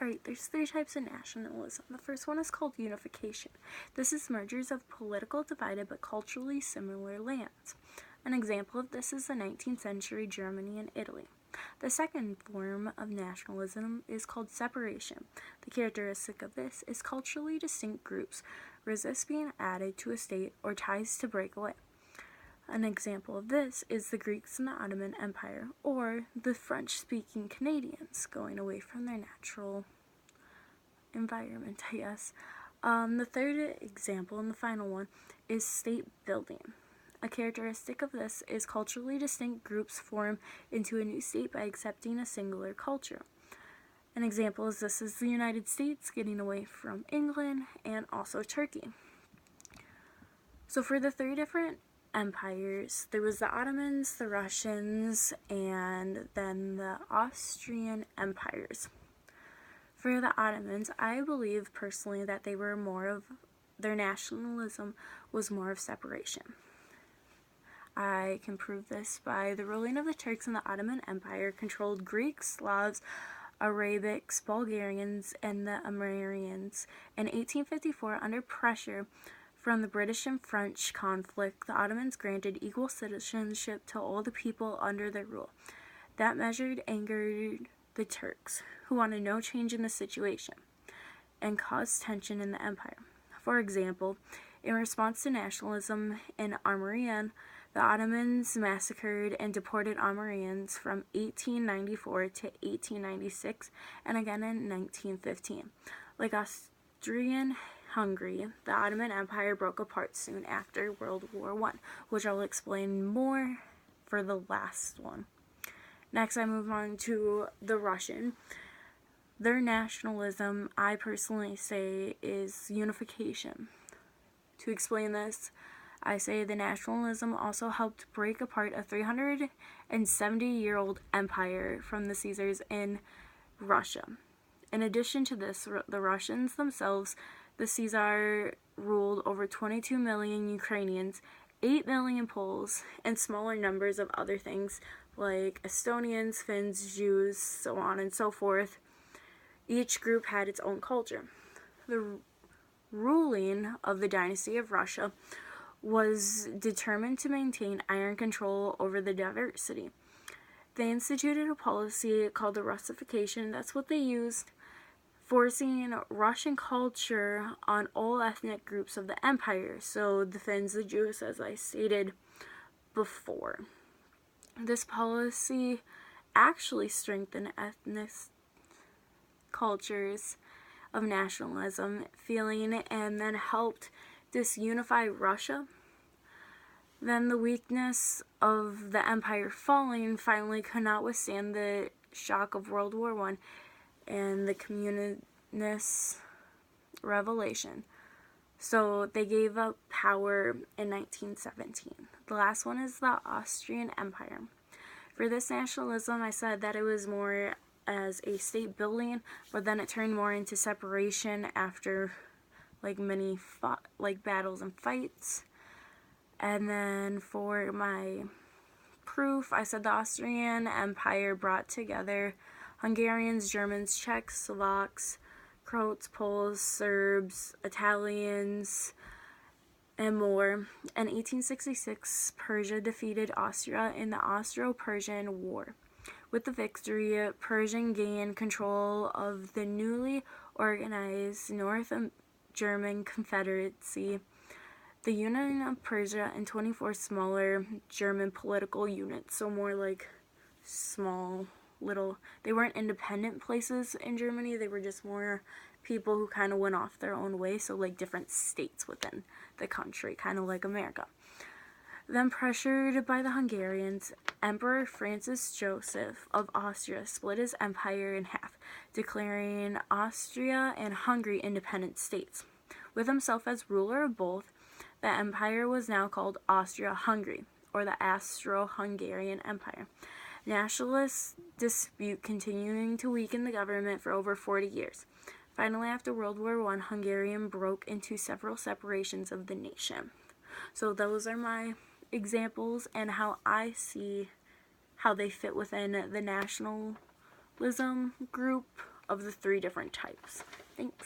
Alright, there's three types of nationalism. The first one is called unification. This is mergers of political divided but culturally similar lands. An example of this is the 19th century Germany and Italy. The second form of nationalism is called separation. The characteristic of this is culturally distinct groups resist being added to a state or ties to break away. An example of this is the Greeks in the Ottoman Empire, or the French-speaking Canadians going away from their natural environment, I guess. The third example, and the final one, is state building. A characteristic of this is culturally distinct groups form into a new state by accepting a singular culture. An example is this is the United States getting away from England and also Turkey. So for the three different empires, there was the Ottomans, the Russians, and then the Austrian empires. For the Ottomans, I believe personally that they were their nationalism was more of separation. I can prove this by the ruling of the Turks in the Ottoman Empire controlled Greeks, Slavs, Arabics, Bulgarians, and the Armenians. In 1854, under pressure from the British and French conflict, the Ottomans granted equal citizenship to all the people under their rule. That measure angered the Turks, who wanted no change in the situation, and caused tension in the empire. For example, in response to nationalism in Armenian, the Ottomans massacred and deported Armenians from 1894 to 1896, and again in 1915. Like Austrian-Hungary, the Ottoman Empire broke apart soon after World War I, which I'll explain more for the last one. Next, I move on to the Russian. Their nationalism, I personally say, is unification. To explain this, I say the nationalism also helped break apart a 370-year-old empire from the Caesars in Russia. In addition to this, the Russians themselves, the Caesar ruled over 22 million Ukrainians, 8 million Poles, and smaller numbers of other things like Estonians, Finns, Jews, so on and so forth. Each group had its own culture. The ruling of the dynasty of Russia was determined to maintain iron control over the diversity. They instituted a policy called the Russification. That's what they used, forcing Russian culture on all ethnic groups of the empire. So the Finns, the Jews, as I stated before. This policy actually strengthened ethnic cultures of nationalism feeling and then helped disunify Russia. Then the weakness of the empire falling finally could not withstand the shock of World War I and the communist revelation. So they gave up power in 1917. The last one is the Austrian Empire. For this nationalism, I said that it was more as a state building, but then it turned more into separation after many battles and fights. And then for my proof, I said the Austrian Empire brought together Hungarians, Germans, Czechs, Slovaks, Croats, Poles, Serbs, Italians, and more. In 1866, Persia defeated Austria in the Austro-Persian War. With the victory, Persia gained control of the newly organized North German Confederacy, the Union of Persia, and 24 smaller German political units. So more like small, little, they weren't independent places in Germany, they were just more people who kind of went off their own way, so like different states within the country, kind of like America. Then, pressured by the Hungarians, Emperor Francis Joseph of Austria split his empire in half, declaring Austria and Hungary independent states. With himself as ruler of both, the empire was now called Austria-Hungary, or the Austro-Hungarian Empire. Nationalist dispute continuing to weaken the government for over 40 years. Finally, after World War I, Hungary broke into several separations of the nation. So those are my examples and how I see how they fit within the nationalism group of the three different types. Thanks.